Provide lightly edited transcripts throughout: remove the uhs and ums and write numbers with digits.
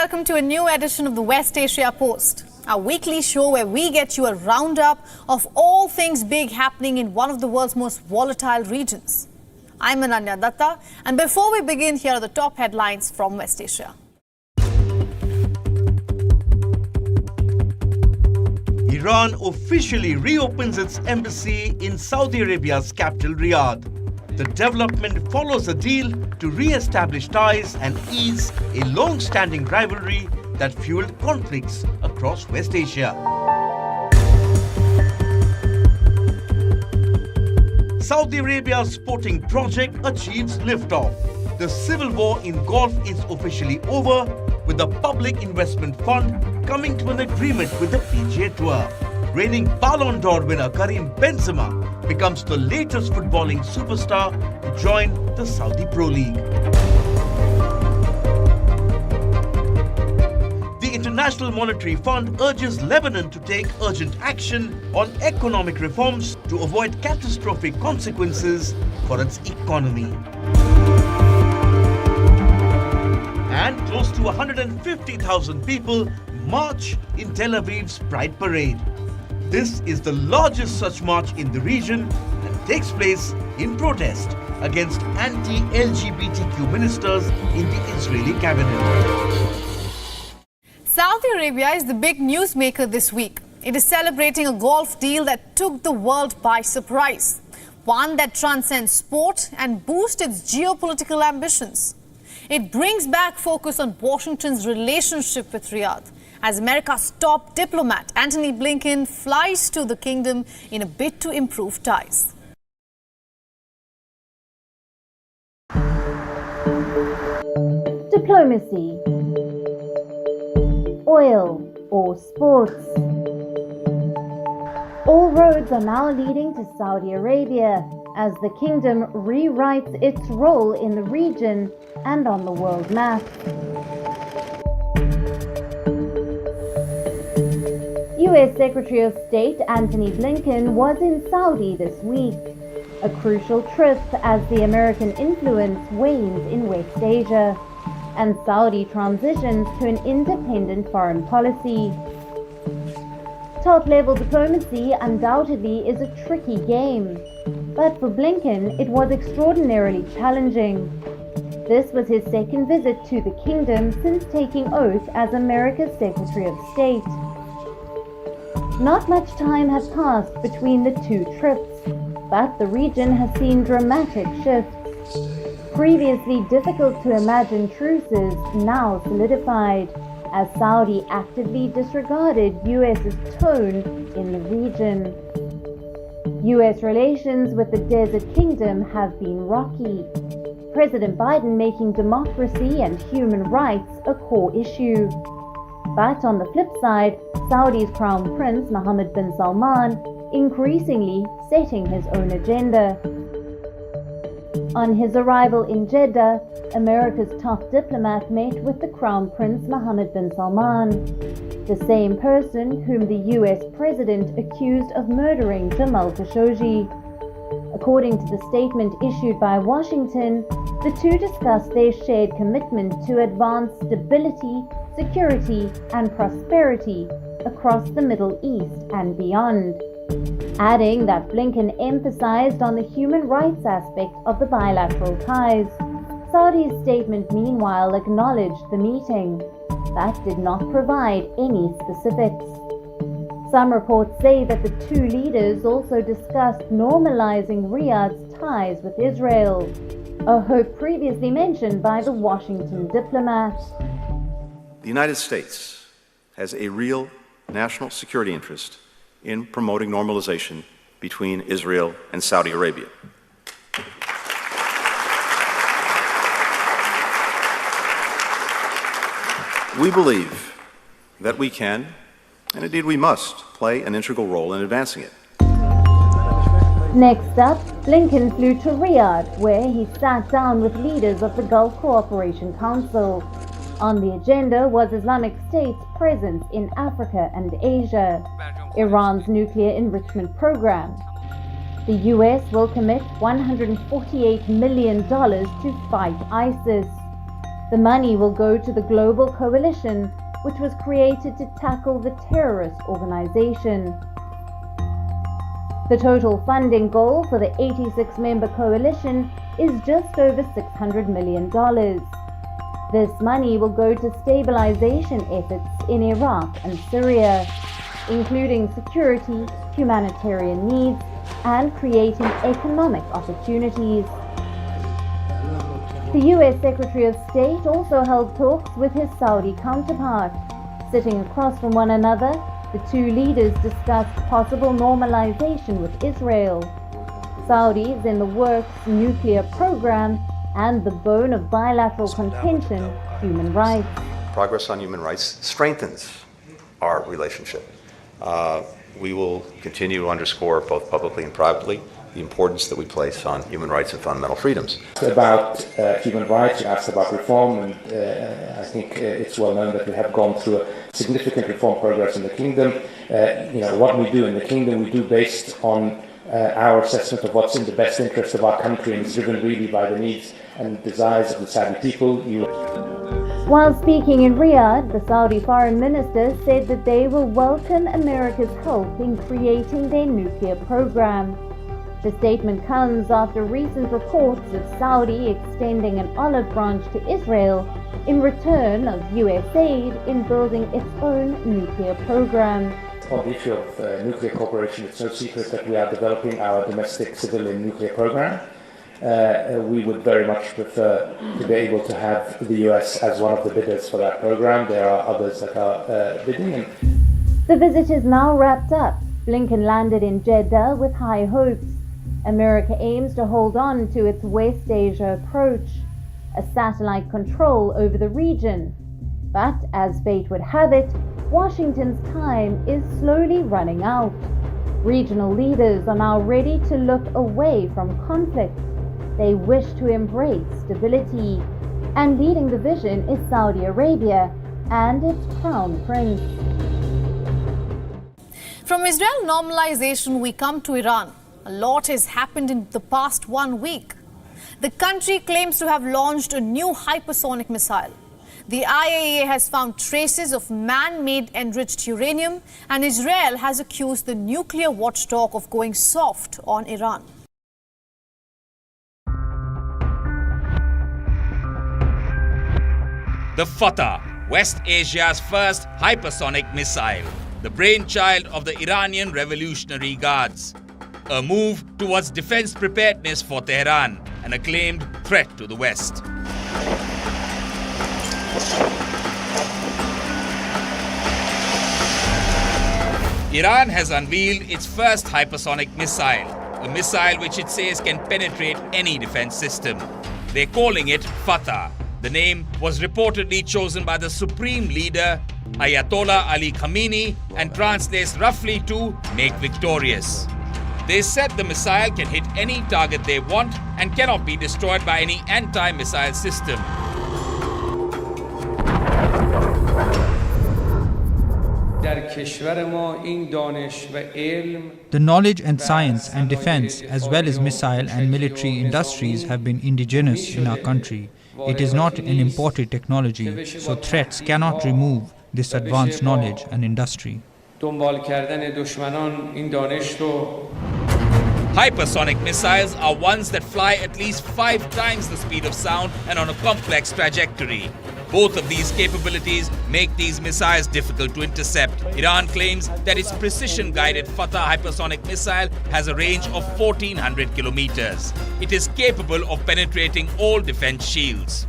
welcome to a new edition of the West Asia Post, our weekly show where we get you a roundup of all things big happening in one of the world's most volatile regions. I'm Ananya Dutta, and before we begin, here are the top headlines from West Asia. Iran officially reopens its embassy in Saudi Arabia's capital Riyadh. The development follows a deal to re-establish ties and ease a long-standing rivalry that fueled conflicts across West Asia. Saudi Arabia's sporting project achieves liftoff. The civil war in Gulf is officially over, with the Public Investment Fund coming to an agreement with the PGA Tour. Reigning Ballon d'Or winner Karim Benzema becomes the latest footballing superstar to join the Saudi Pro League. The International Monetary Fund urges Lebanon to take urgent action on economic reforms to avoid catastrophic consequences for its economy. And close to 150,000 people march in Tel Aviv's Pride Parade. This is the largest such march in the region and takes place in protest against anti-LGBTQ ministers in the Israeli cabinet. Saudi Arabia is the big newsmaker this week. It is celebrating a Gulf deal that took the world by surprise, one that transcends sport and boosts its geopolitical ambitions. It brings back focus on Washington's relationship with Riyadh, as America's top diplomat, Antony Blinken, flies to the kingdom in a bid to improve ties. Diplomacy, oil or sports. All roads are now leading to Saudi Arabia as the kingdom rewrites its role in the region and on the world map. U.S. Secretary of State Antony Blinken was in Saudi this week, a crucial trip as the American influence wanes in West Asia and Saudi transitions to an independent foreign policy. Top-level diplomacy undoubtedly is a tricky game, but for Blinken it was extraordinarily challenging. This was his second visit to the kingdom since taking oath as America's Secretary of State. Not much time has passed between the two trips, but the region has seen dramatic shifts. Previously difficult to imagine truces now solidified, as Saudi actively disregarded US's tone in the region. US relations with the Desert Kingdom have been rocky. President Biden making democracy and human rights a core issue. But on the flip side, Saudi's Crown Prince Mohammed bin Salman increasingly setting his own agenda. On his arrival in Jeddah, America's top diplomat met with the Crown Prince Mohammed bin Salman, the same person whom the US president accused of murdering Jamal Khashoggi. According to the statement issued by Washington, the two discussed their shared commitment to advance stability, security, and prosperity across the Middle East and beyond, adding that Blinken emphasized on the human rights aspect of the bilateral ties. Saudi's statement meanwhile acknowledged the meeting, but did not provide any specifics. Some reports say that the two leaders also discussed normalizing Riyadh's ties with Israel, a hope previously mentioned by the Washington diplomat. The United States has a real national security interest in promoting normalization between Israel and Saudi Arabia. We believe that we can, and indeed we must, play an integral role in advancing it. Next up, Blinken flew to Riyadh, where he sat down with leaders of the Gulf Cooperation Council. On the agenda was Islamic State's presence in Africa and Asia, Iran's nuclear enrichment program. The US will commit $148 million to fight ISIS. The money will go to the global coalition, which was created to tackle the terrorist organization. The total funding goal for the 86-member coalition is just over $600 million. This money will go to stabilization efforts in Iraq and Syria, including security, humanitarian needs, and creating economic opportunities. The US Secretary of State also held talks with his Saudi counterpart. Sitting across from one another, the two leaders discussed possible normalization with Israel, Saudi's in the works nuclear program, and the bone of bilateral contention, human rights. Progress on human rights strengthens our relationship. We will continue to underscore, both publicly and privately, the importance that we place on human rights and fundamental freedoms. About human rights, you asked about reform, and I think it's well known that we have gone through a significant reform progress in the kingdom. What we do in the kingdom, we do based on our assessment of what's in the best interest of our country, and it's driven really by the needs and desires of the Saudi people. While speaking in Riyadh, the Saudi foreign minister said that they will welcome America's help in creating their nuclear program. The statement comes after recent reports of Saudi extending an olive branch to Israel in return of US aid in building its own nuclear program. On the issue of nuclear cooperation, it's no secret that we are developing our domestic civilian nuclear program. We would very much prefer to be able to have the US as one of the bidders for that program. There are others that are bidding. The visit is now wrapped up. Blinken landed in Jeddah with high hopes. America aims to hold on to its West Asia approach, a satellite control over the region. But as fate would have it, Washington's time is slowly running out. Regional leaders are now ready to look away from conflict. They wish to embrace stability. And leading the vision is Saudi Arabia and its crown prince. From Israel normalization, we come to Iran. A lot has happened in the past 1 week. The country claims to have launched a new hypersonic missile. The IAEA has found traces of man-made enriched uranium, and Israel has accused the nuclear watchdog of going soft on Iran. The Fatah, West Asia's first hypersonic missile, the brainchild of the Iranian Revolutionary Guards. A move towards defense preparedness for Tehran, an acclaimed threat to the West. Iran has unveiled its first hypersonic missile, a missile which it says can penetrate any defense system. They're calling it Fatah. The name was reportedly chosen by the supreme leader, Ayatollah Ali Khamenei, and translates roughly to "make victorious." They said the missile can hit any target they want and cannot be destroyed by any anti-missile system. The knowledge and science and defense, as well as missile and military industries, have been indigenous in our country. It is not an imported technology, so threats cannot remove this advanced knowledge and industry. Hypersonic missiles are ones that fly at least 5 times the speed of sound and on a complex trajectory. Both of these capabilities make these missiles difficult to intercept. Iran claims that its precision-guided Fatah hypersonic missile has a range of 1,400 kilometers. It is capable of penetrating all defense shields.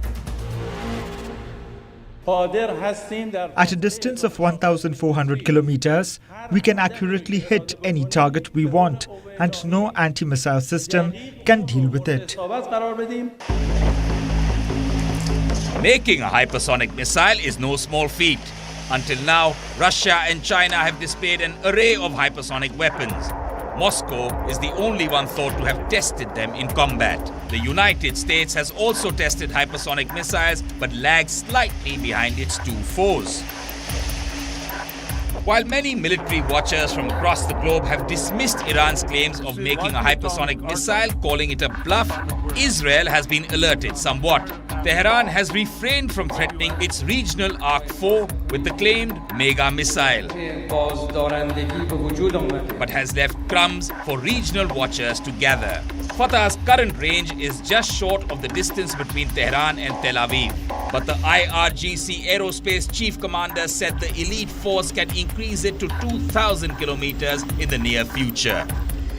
At a distance of 1,400 kilometers, we can accurately hit any target we want, and no anti-missile system can deal with it. Making a hypersonic missile is no small feat. Until now, Russia and China have displayed an array of hypersonic weapons. Moscow is the only one thought to have tested them in combat. The United States has also tested hypersonic missiles, but lags slightly behind its two foes. While many military watchers from across the globe have dismissed Iran's claims of making a hypersonic missile, calling it a bluff, Israel has been alerted somewhat. Tehran has refrained from threatening its regional Arc 4 with the claimed mega missile, but has left crumbs for regional watchers to gather. Fatah's current range is just short of the distance between Tehran and Tel Aviv. But the IRGC Aerospace Chief Commander said the elite force can increase it to 2,000 kilometers in the near future.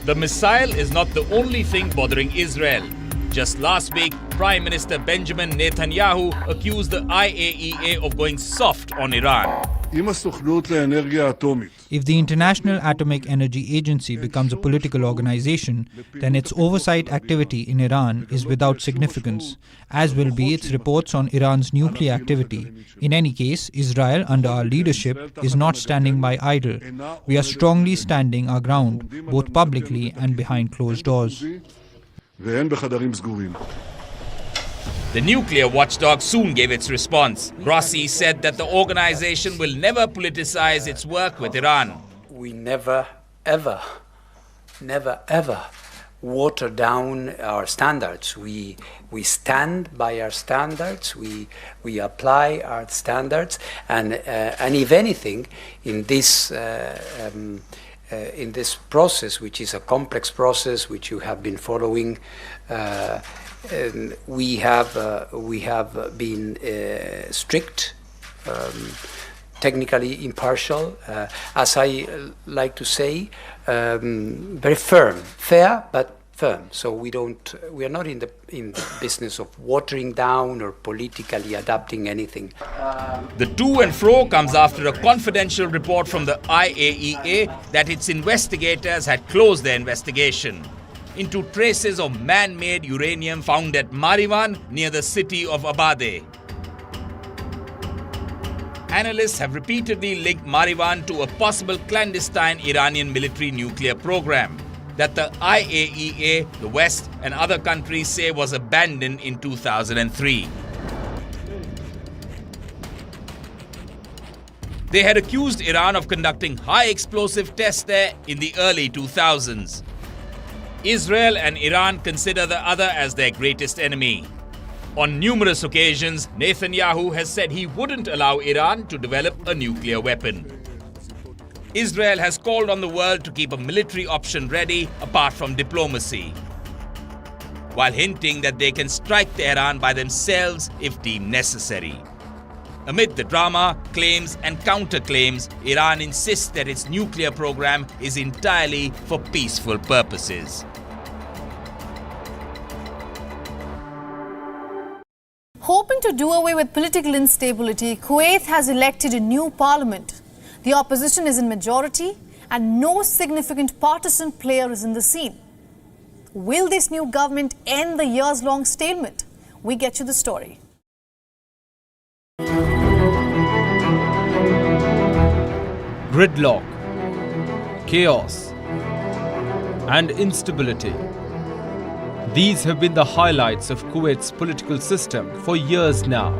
The missile is not the only thing bothering Israel. Just last week, Prime Minister Benjamin Netanyahu accused the IAEA of going soft on Iran. If the International Atomic Energy Agency becomes a political organization, then its oversight activity in Iran is without significance, as will be its reports on Iran's nuclear activity. In any case, Israel, under our leadership, is not standing by idle. We are strongly standing our ground, both publicly and behind closed doors. The nuclear watchdog soon gave its response. Grossi said that the organization will never politicize its work with Iran. We never, ever water down our standards. We stand by our standards. We apply our standards, and if anything, in this process, which is a complex process, which you have been following. We have been strict, technically impartial, as I like to say, very firm, fair but firm. So we are not in the business of watering down or politically adapting anything. The to and fro comes after a confidential report from the IAEA that its investigators had closed their investigation into traces of man-made uranium found at Marivan near the city of Abade. Analysts have repeatedly linked Marivan to a possible clandestine Iranian military nuclear program that the IAEA, the West and other countries say was abandoned in 2003. They had accused Iran of conducting high explosive tests there in the early 2000s. Israel and Iran consider the other as their greatest enemy. On numerous occasions, Netanyahu has said he wouldn't allow Iran to develop a nuclear weapon. Israel has called on the world to keep a military option ready apart from diplomacy, while hinting that they can strike Tehran by themselves if deemed necessary. Amid the drama, claims and counterclaims, Iran insists that its nuclear program is entirely for peaceful purposes. Hoping to do away with political instability, Kuwait has elected a new parliament. The opposition is in majority and no significant partisan player is in the scene. Will this new government end the years-long stalemate? We get you the story. Gridlock, chaos, and instability. These have been the highlights of Kuwait's political system for years now.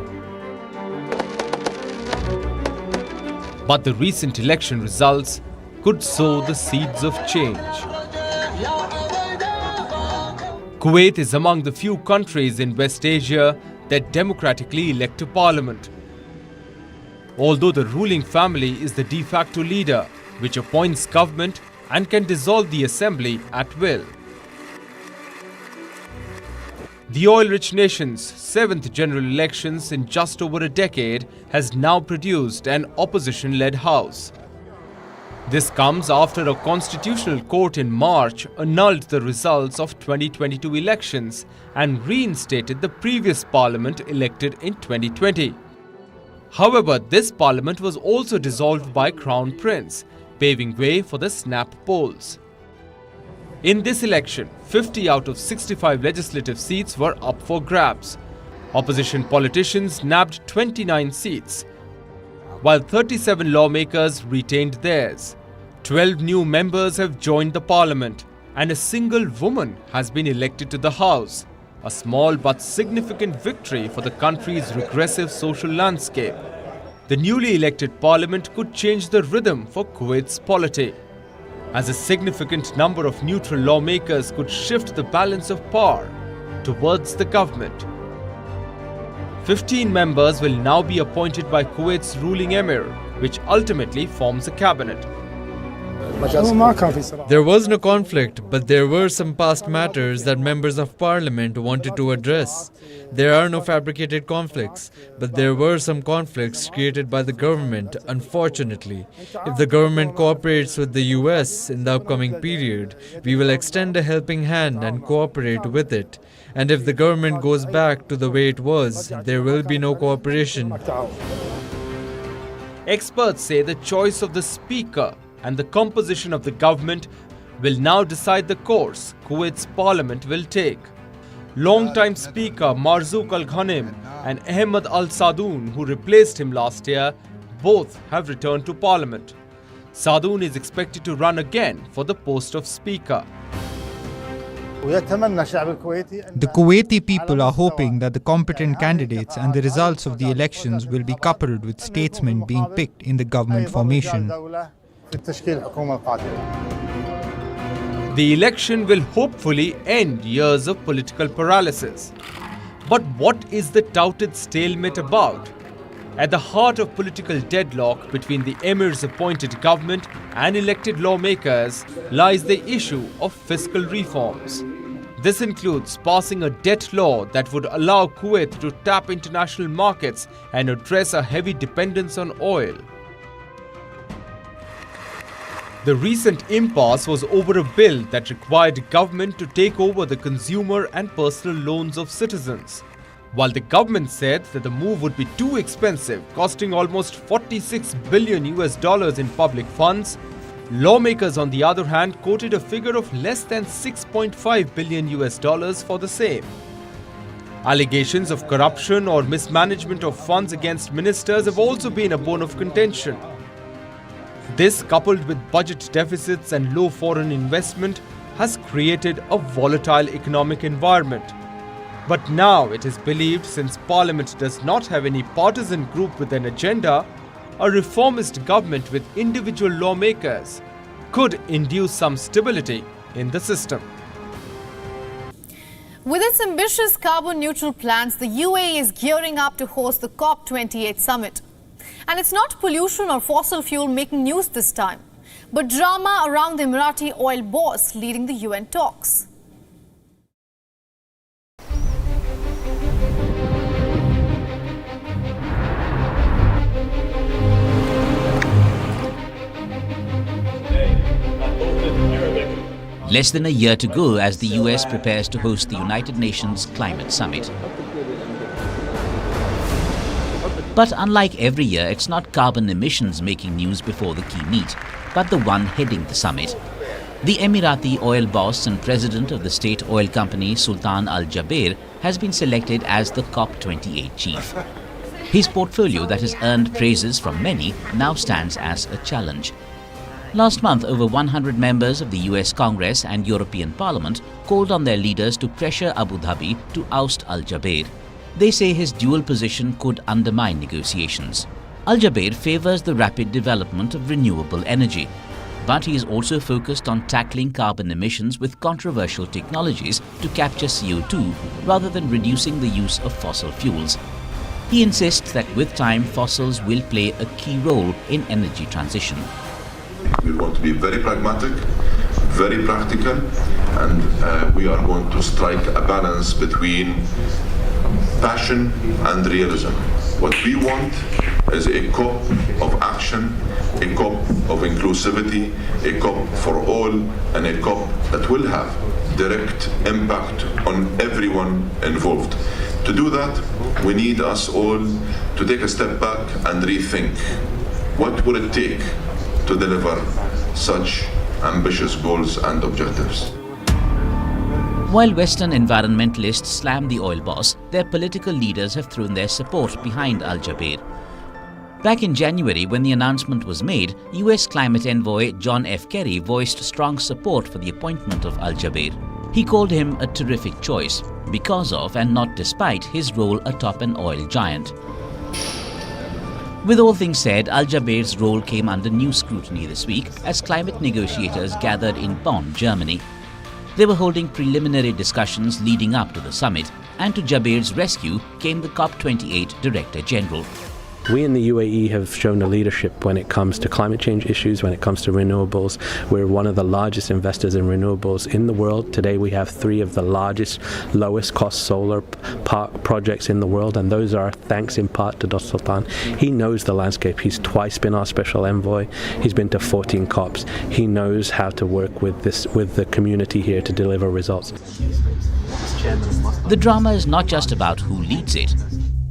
But the recent election results could sow the seeds of change. Kuwait is among the few countries in West Asia that democratically elect a parliament. Although the ruling family is the de facto leader, which appoints government and can dissolve the assembly at will. The oil-rich nation's 7th general elections in just over a decade has now produced an opposition-led house. This comes after a constitutional court in March annulled the results of 2022 elections and reinstated the previous parliament elected in 2020. However, this parliament was also dissolved by Crown Prince, paving way for the snap polls. In this election, 50 out of 65 legislative seats were up for grabs. Opposition politicians nabbed 29 seats, while 37 lawmakers retained theirs. 12 new members have joined the parliament, and a single woman has been elected to the House. A small but significant victory for the country's regressive social landscape. The newly elected parliament could change the rhythm for Kuwait's polity, as a significant number of neutral lawmakers could shift the balance of power towards the government. 15 members will now be appointed by Kuwait's ruling emir, which ultimately forms a cabinet. There was no conflict, but there were some past matters that members of parliament wanted to address. There are no fabricated conflicts, but there were some conflicts created by the government, unfortunately. If the government cooperates with the US in the upcoming period, we will extend a helping hand and cooperate with it. And if the government goes back to the way it was, there will be no cooperation. Experts say the choice of the speaker and the composition of the government will now decide the course Kuwait's parliament will take. Long-time Speaker Marzouk Al-Ghanim and Ahmed Al-Sadoun, who replaced him last year, both have returned to parliament. Sadoun is expected to run again for the post of speaker. The Kuwaiti people are hoping that the competent candidates and the results of the elections will be coupled with statesmen being picked in the government formation. The election will hopefully end years of political paralysis. But what is the touted stalemate about? At the heart of political deadlock between the emir's appointed government and elected lawmakers lies the issue of fiscal reforms. This includes passing a debt law that would allow Kuwait to tap international markets and address a heavy dependence on oil. The recent impasse was over a bill that required government to take over the consumer and personal loans of citizens. While the government said that the move would be too expensive, costing almost $46 billion in public funds, lawmakers on the other hand quoted a figure of less than $6.5 billion for the same. Allegations of corruption or mismanagement of funds against ministers have also been a bone of contention. This, coupled with budget deficits and low foreign investment, has created a volatile economic environment. But now it is believed, since Parliament does not have any partisan group with an agenda, a reformist government with individual lawmakers could induce some stability in the system. With its ambitious carbon-neutral plans, the UAE is gearing up to host the COP28 summit. And it's not pollution or fossil fuel making news this time, but drama around the Emirati oil boss leading the UN talks. Less than a year to go as the US prepares to host the United Nations Climate Summit. But unlike every year, it's not carbon emissions making news before the key meet, but the one heading the summit. The Emirati oil boss and president of the state oil company Sultan Al Jaber has been selected as the COP28 chief. His portfolio that has earned praises from many now stands as a challenge. Last month, over 100 members of the US Congress and European Parliament called on their leaders to pressure Abu Dhabi to oust Al Jaber. They say his dual position could undermine negotiations. Al Jaber favors the rapid development of renewable energy, but he is also focused on tackling carbon emissions with controversial technologies to capture CO2 rather than reducing the use of fossil fuels. He insists that with time, fossils will play a key role in energy transition. We want to be very pragmatic, very practical, and we are going to strike a balance between passion and realism. What we want is a COP of action, a COP of inclusivity, a COP for all, and a COP that will have direct impact on everyone involved. To do that, we need us all to take a step back and rethink what will it take to deliver such ambitious goals and objectives. While Western environmentalists slam the oil boss, their political leaders have thrown their support behind Al Jaber. Back in January, when the announcement was made, US climate envoy John F. Kerry voiced strong support for the appointment of Al Jaber. He called him a terrific choice because of, and not despite, his role atop an oil giant. With all things said, Al Jaber's role came under new scrutiny this week as climate negotiators gathered in Bonn, Germany. They were holding preliminary discussions leading up to the summit, and to Jaber's rescue came the COP28 Director General. We in the UAE have shown a leadership when it comes to climate change issues, when it comes to renewables. We're one of the largest investors in renewables in the world. Today we have 3 of the largest, lowest cost solar park projects in the world, and those are thanks in part to Dr. Sultan. He knows the landscape. He's twice been our special envoy. He's been to 14 COPs. He knows how to work with the community here to deliver results. The drama is not just about who leads it,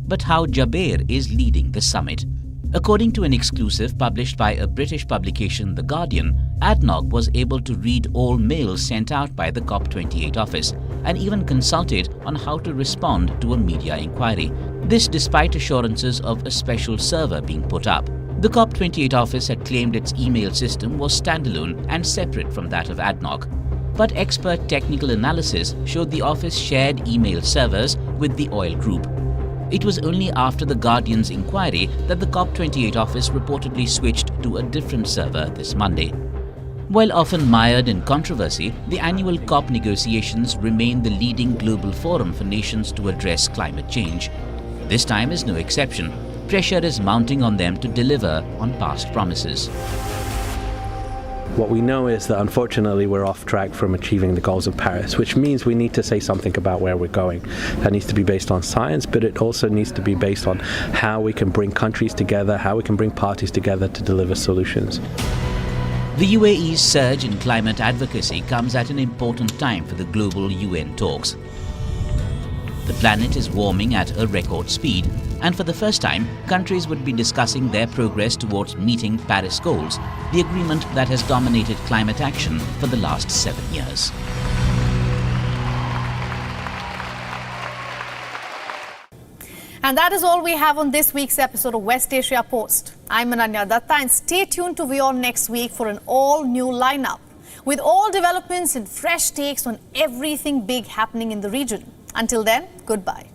but how Jaber is leading the summit. According to an exclusive published by a British publication, The Guardian, ADNOC was able to read all mails sent out by the COP28 office and even consulted on how to respond to a media inquiry. This despite assurances of a special server being put up. The COP28 office had claimed its email system was standalone and separate from that of ADNOC. But expert technical analysis showed the office shared email servers with the oil group. It was only after the Guardian's inquiry that the COP28 office reportedly switched to a different server this Monday. While often mired in controversy, the annual COP negotiations remain the leading global forum for nations to address climate change. This time is no exception. Pressure is mounting on them to deliver on past promises. What we know is that unfortunately we're off track from achieving the goals of Paris, which means we need to say something about where we're going. That needs to be based on science, but it also needs to be based on how we can bring countries together, how we can bring parties together to deliver solutions. The UAE's surge in climate advocacy comes at an important time for the global UN talks. The planet is warming at a record speed, and for the first time, countries would be discussing their progress towards meeting Paris goals, the agreement that has dominated climate action for the last 7 years. And that is all we have on this week's episode of West Asia Post. I'm Ananya Dutta, and stay tuned to WION next week for an all-new lineup with all developments and fresh takes on everything big happening in the region. Until then, goodbye.